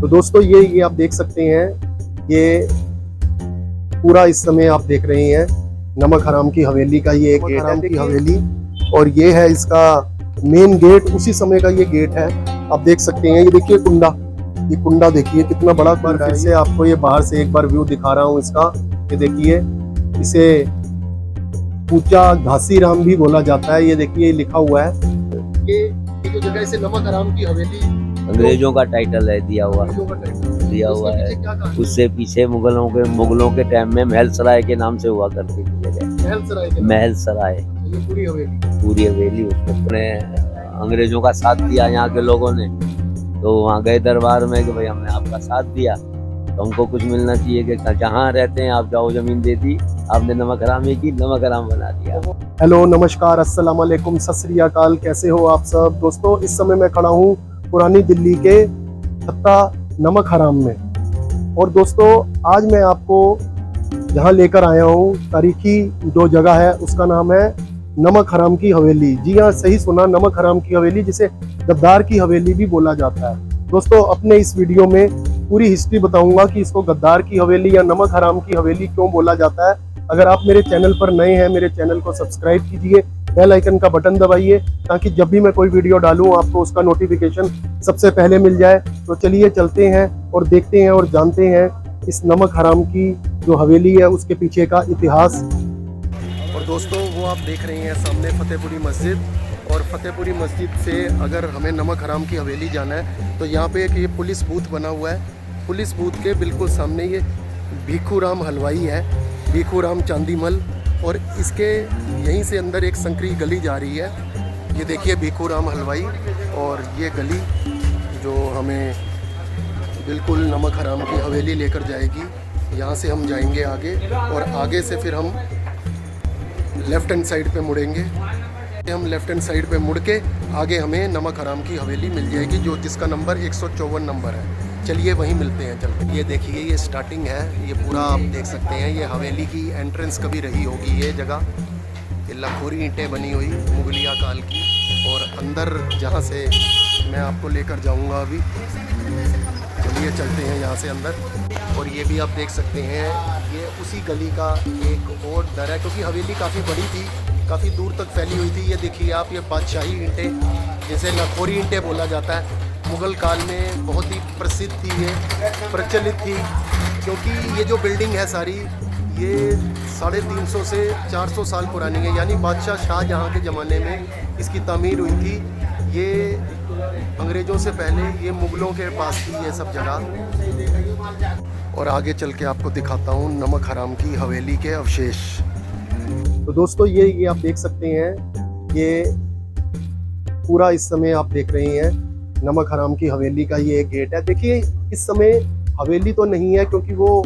तो दोस्तों ये आप देख सकते हैं, ये पूरा इस समय आप देख रहे हैं नमक हराम की हवेली का ये एक गेट है की हवेली, और ये है इसका मेन गेट। उसी समय का ये गेट है, आप देख सकते हैं। ये देखिए कुंडा, ये कुंडा देखिए कितना बड़ा कुंडा है। फिर से आपको ये बाहर से एक बार व्यू दिखा रहा हूँ इसका। ये देखिए, इसे पूचा घासी राम भी बोला जाता है। ये देखिए लिखा हुआ है। ये जो जगह इसे नमक हराम की हवेली अंग्रेजों का टाइटल है दिया हुआ है। उससे पीछे मुगलों के टाइम में महल सराय के नाम से हुआ करती थी जगह। महल सराय पूरी हवेली उसमें अपने अंग्रेजों का साथ दिया यहाँ के लोगों ने। तो वहाँ गए दरबार में कि भाई हमने आपका साथ दिया तो हमको कुछ मिलना चाहिए, कि जहाँ रहते हैं आप जाओ, जमीन दे दी आपने, नमक हरामी की, नमक हराम बना दिया। हेलो, नमस्कार, अस्सलाम वालेकुम, सत श्री अकाल। कैसे हो आप सब दोस्तों? इस समय मैं खड़ा हूँ पुरानी दिल्ली के छत्ता नमक हराम में। और दोस्तों आज मैं आपको यहाँ लेकर आया हूँ, तारीखी जो जगह है उसका नाम है नमक हराम की हवेली। जी हाँ, सही सुना, नमक हराम की हवेली, जिसे गद्दार की हवेली भी बोला जाता है। दोस्तों अपने इस वीडियो में पूरी हिस्ट्री बताऊंगा कि इसको गद्दार की हवेली या नमक हराम की हवेली क्यों बोला जाता है। अगर आप मेरे चैनल पर नए हैं, मेरे चैनल को सब्सक्राइब कीजिए, बेल आइकन का बटन दबाइए, ताकि जब भी मैं कोई वीडियो डालूं आपको उसका नोटिफिकेशन सबसे पहले मिल जाए। तो चलिए चलते हैं और देखते हैं और जानते हैं इस नमक हराम की जो हवेली है उसके पीछे का इतिहास। और दोस्तों वो आप देख रहे हैं सामने फतेहपुरी मस्जिद, और फतेहपुरी मस्जिद से अगर हमें नमक हराम की हवेली जाना है तो यहाँ पे एक ये पुलिस बूथ बना हुआ है। पुलिस बूथ के बिल्कुल सामने ये भीखू राम हलवाई है, भीखू राम चांदीमल, और इसके यहीं से अंदर एक संकरी गली जा रही है। ये देखिए भीखू राम हलवाई, और ये गली जो हमें बिल्कुल नमक हराम की हवेली लेकर जाएगी। यहाँ से हम जाएंगे आगे, और आगे से फिर हम लेफ़्ट हैंड साइड पे मुड़ेंगे। हम लेफ़्ट हैंड साइड पे मुड़ के आगे हमें नमक हराम की हवेली मिल जाएगी, जो जिसका नंबर 154 नंबर है। चलिए वहीं मिलते हैं, चलते। ये देखिए ये स्टार्टिंग है, ये पूरा आप देख सकते हैं। ये हवेली की एंट्रेंस कभी रही होगी ये जगह। ये लखोरी ईंटें बनी हुई मुगलिया काल की, और अंदर जहाँ से मैं आपको लेकर जाऊँगा अभी। चलिए चलते हैं यहाँ से अंदर। और ये भी आप देख सकते हैं, ये उसी गली का एक और दर है, क्योंकि हवेली काफ़ी बड़ी थी, काफ़ी दूर तक फैली हुई थी। ये देखिए आप, ये बादशाही ईंटें, जिसे लखोरी ईंटें बोला जाता है, मुग़ल काल में बहुत ही प्रसिद्ध थी, ये प्रचलित थी। क्योंकि ये जो बिल्डिंग है सारी, ये 350 से 400 साल पुरानी है, यानी बादशाह शाहजहाँ के ज़माने में इसकी तामीर हुई थी। ये अंग्रेज़ों से पहले ये मुग़लों के पास थी ये सब जगह। और आगे चल के आपको दिखाता हूँ नमक हराम की हवेली के अवशेष। तो दोस्तों ये आप देख सकते हैं, ये पूरा इस समय आप देख रहे हैं नमक हराम की हवेली का ये एक गेट है। देखिए इस समय हवेली तो नहीं है, क्योंकि वो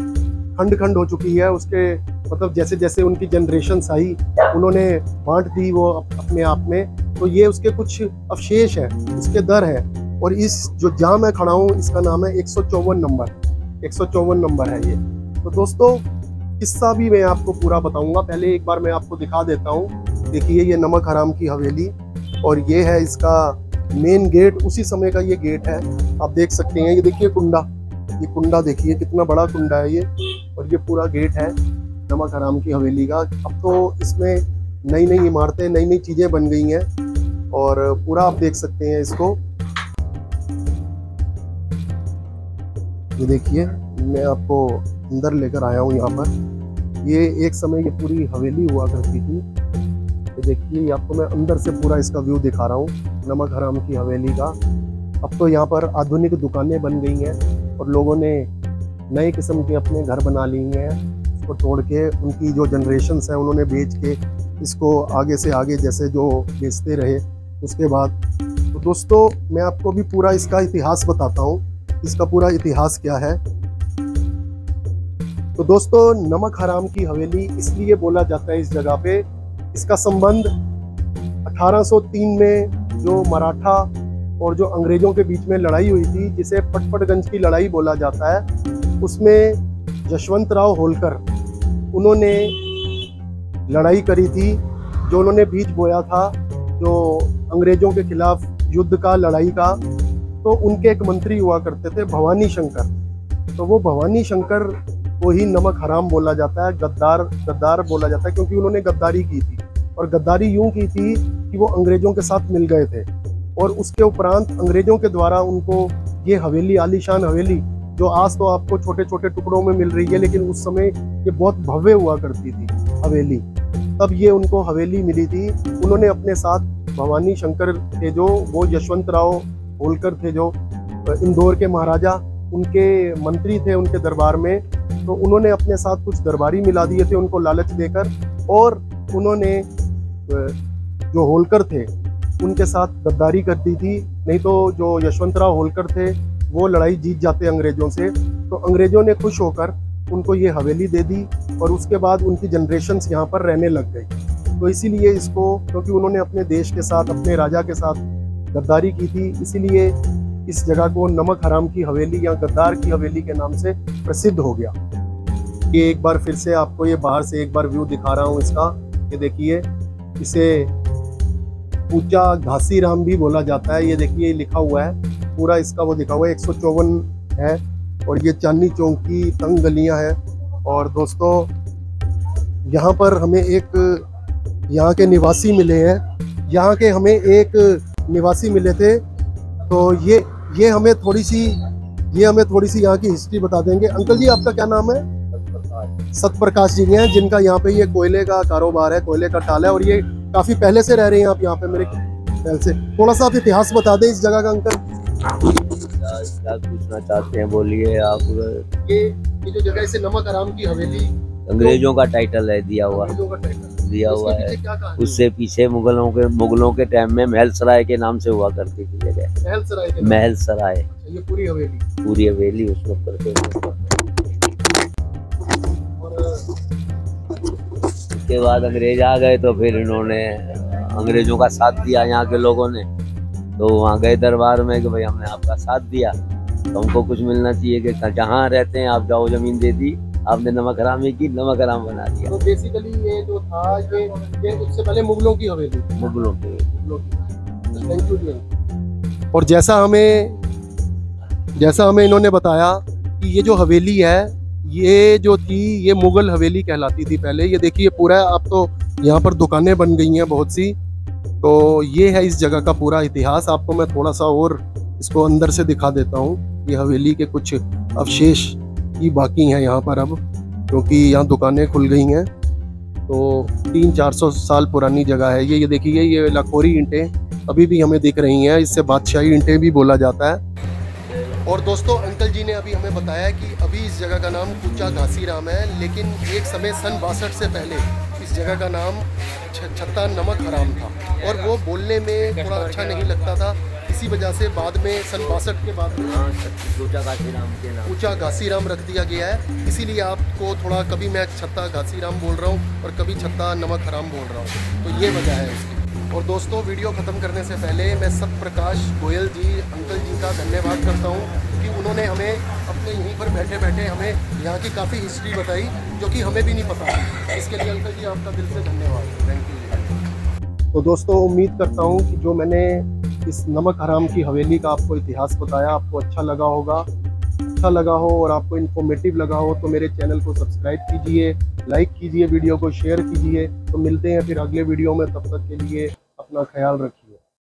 खंड खंड हो चुकी है। उसके मतलब जैसे जैसे उनकी जनरेशन्स आई, उन्होंने बांट दी वो अपने आप में। तो ये उसके कुछ अवशेष हैं, उसके दर हैं। और इस जो जहाँ मैं खड़ा हूँ इसका नाम है 154 नंबर, 154 नंबर है ये। तो दोस्तों किस्सा भी मैं आपको पूरा बताऊंगा, पहले एक बार मैं आपको दिखा देता हूँ। देखिए ये नमक हराम की हवेली, और ये है इसका मेन गेट। उसी समय का ये गेट है, आप देख सकते हैं। ये देखिए कुंडा, ये कुंडा देखिए कितना बड़ा कुंडा है ये, और ये पूरा गेट है नमक हराम की हवेली का। अब तो इसमें नई नई इमारतें, नई नई चीज़ें बन गई हैं, और पूरा आप देख सकते हैं इसको। ये देखिए मैं आपको अंदर लेकर आया हूँ यहाँ पर। ये एक समय ये पूरी हवेली हुआ करती थी। ये देखिए आपको मैं अंदर से पूरा इसका व्यू दिखा रहा हूँ नमक हराम की हवेली का। अब तो यहाँ पर आधुनिक दुकानें बन गई हैं, और लोगों ने नए किस्म के अपने घर बना लिए हैं। इसको तोड़ के उनकी जो जनरेशन्स हैं उन्होंने बेच के इसको आगे से आगे जैसे जो बेचते रहे उसके बाद। तो दोस्तों मैं आपको भी पूरा इसका इतिहास बताता हूँ, इसका पूरा इतिहास क्या है। तो दोस्तों नमक हराम की हवेली इसलिए बोला जाता है इस जगह पे, इसका संबंध 1803 में जो मराठा और जो अंग्रेजों के बीच में लड़ाई हुई थी, जिसे पटपड़गंज की लड़ाई बोला जाता है, उसमें यशवंत राव होलकर उन्होंने लड़ाई करी थी। जो उन्होंने बीज बोया था जो अंग्रेजों के खिलाफ युद्ध का, लड़ाई का, तो उनके एक मंत्री हुआ करते थे भवानी शंकर। तो वो भवानी शंकर को ही नमक हराम बोला जाता है, गद्दार बोला जाता है, क्योंकि उन्होंने गद्दारी की थी। और गद्दारी यूं की थी कि वो अंग्रेजों के साथ मिल गए थे, और उसके उपरांत अंग्रेजों के द्वारा उनको ये हवेली, आलीशान हवेली, जो आज तो आपको छोटे छोटे टुकड़ों में मिल रही है, लेकिन उस समय ये बहुत भव्य हुआ करती थी हवेली, तब ये उनको हवेली मिली थी। उन्होंने अपने साथ भवानी शंकर थे जो, वो यशवंतराव होलकर थे जो इंदौर के महाराजा, उनके मंत्री थे उनके दरबार में। तो उन्होंने अपने साथ कुछ दरबारी मिला दिए थे उनको लालच देकर, और उन्होंने जो होलकर थे उनके साथ गद्दारी कर दी थी। नहीं तो जो यशवंतराव होलकर थे वो लड़ाई जीत जाते अंग्रेजों से। तो अंग्रेजों ने खुश होकर उनको ये हवेली दे दी, और उसके बाद उनकी जनरेशन्स यहाँ पर रहने लग गई। तो इसीलिए इसको, क्योंकि उन्होंने अपने देश के साथ, अपने राजा के साथ गद्दारी की थी, इसीलिए इस जगह को नमक हराम की हवेली या गद्दार की हवेली के नाम से प्रसिद्ध हो गया। ये एक बार फिर से आपको ये बाहर से एक बार व्यू दिखा रहा हूँ इसका। ये देखिए, इसे ऊंचा घासीराम भी बोला जाता है। ये देखिए लिखा हुआ है पूरा, इसका वो दिखा हुआ है, 154 है, और ये चांदनी चौक की तंग गलियां हैं। और दोस्तों यहाँ पर हमें एक यहाँ के निवासी मिले हैं, यहाँ के हमें एक निवासी मिले थे। तो ये हमें थोड़ी सी यहाँ की हिस्ट्री बता देंगे। अंकल जी, आपका क्या नाम है? सतप्रकाश जी हैं, जिनका यहाँ पे ये कोयले का कारोबार है, कोयले का टाला है, और ये काफी पहले से रह रहे हैं आप यहाँ पे मेरे ख्याल से। थोड़ा सा आप इतिहास बता दें इस जगह का अंकल। क्या पूछना चाहते हैं, बोलिए आप। ये जो जगह, इसे नमक हराम की हवेली, अंग्रेजों का टाइटल है, दिया हुआ है। उससे पीछे मुगलों के टाइम में महल सराय के नाम से हुआ करती थी जगह, महल सराय। ये पूरी हवेली उस वक्त करते थे। उसके बाद अंग्रेज आ गए, तो फिर इन्होंने अंग्रेजों का साथ दिया यहाँ के लोगों ने। तो वहाँ गए दरबार में कि भाई हमने आपका साथ दिया, तो हमको कुछ मिलना चाहिए, कि जहाँ रहते हैं आप जाओ, जमीन दे दी आपने, नमक हरामी की, नमक हराम बना दिया। तो बेसिकली ये जो था, ये उससे पहले मुगलों की हवेली, मुगलों की। Thank you. और जैसा हमें इन्होंने बताया कि ये जो हवेली है, ये जो थी, ये मुगल हवेली कहलाती थी पहले। ये देखिए पूरा, अब तो यहाँ पर दुकानें बन गई हैं बहुत सी। तो ये है इस जगह का पूरा इतिहास। आपको मैं थोड़ा सा और इसको अंदर से दिखा देता हूँ। ये हवेली के कुछ अवशेष ही बाकी हैं यहाँ पर अब, क्योंकि यहाँ दुकानें खुल गई हैं। तो 300-400 साल पुरानी जगह है ये देखिए, ये लखोरी ईंटें अभी भी हमें दिख रही हैं, इससे बादशाही ईंटें भी बोला जाता है। और दोस्तों, अंकल जी ने अभी हमें बताया कि अभी इस जगह का नाम ऊंचा घासीराम है, लेकिन एक समय सन 62 से पहले इस जगह का नाम छत्ता नमक हराम था, और वो बोलने में थोड़ा अच्छा नहीं लगता था। इसी वजह से बाद में सन 62 के बाद ऊंचा घासीराम रख दिया गया है। इसीलिए आपको थोड़ा, कभी मैं छत्ता घासीराम बोल रहा हूँ और कभी छत्ता नमक हराम बोल रहा हूँ, तो ये वजह है उसकी। और दोस्तों, वीडियो ख़त्म करने से पहले मैं सतप्रकाश गोयल जी, अंकल जी का धन्यवाद करता हूँ कि उन्होंने हमें अपने यहीं पर बैठे बैठे हमें यहाँ की काफ़ी हिस्ट्री बताई, जो कि हमें भी नहीं पता। इसके लिए अंकल जी आपका दिल से धन्यवाद, थैंक यू। तो दोस्तों, उम्मीद करता हूँ कि जो मैंने इस नमक हराम की हवेली का आपको इतिहास बताया, आपको अच्छा लगा हो और आपको इन्फॉर्मेटिव लगा हो, तो मेरे चैनल को सब्सक्राइब कीजिए, लाइक कीजिए, वीडियो को शेयर कीजिए। तो मिलते हैं फिर अगले वीडियो में, तब तक के लिए अपना ख्याल रखिए।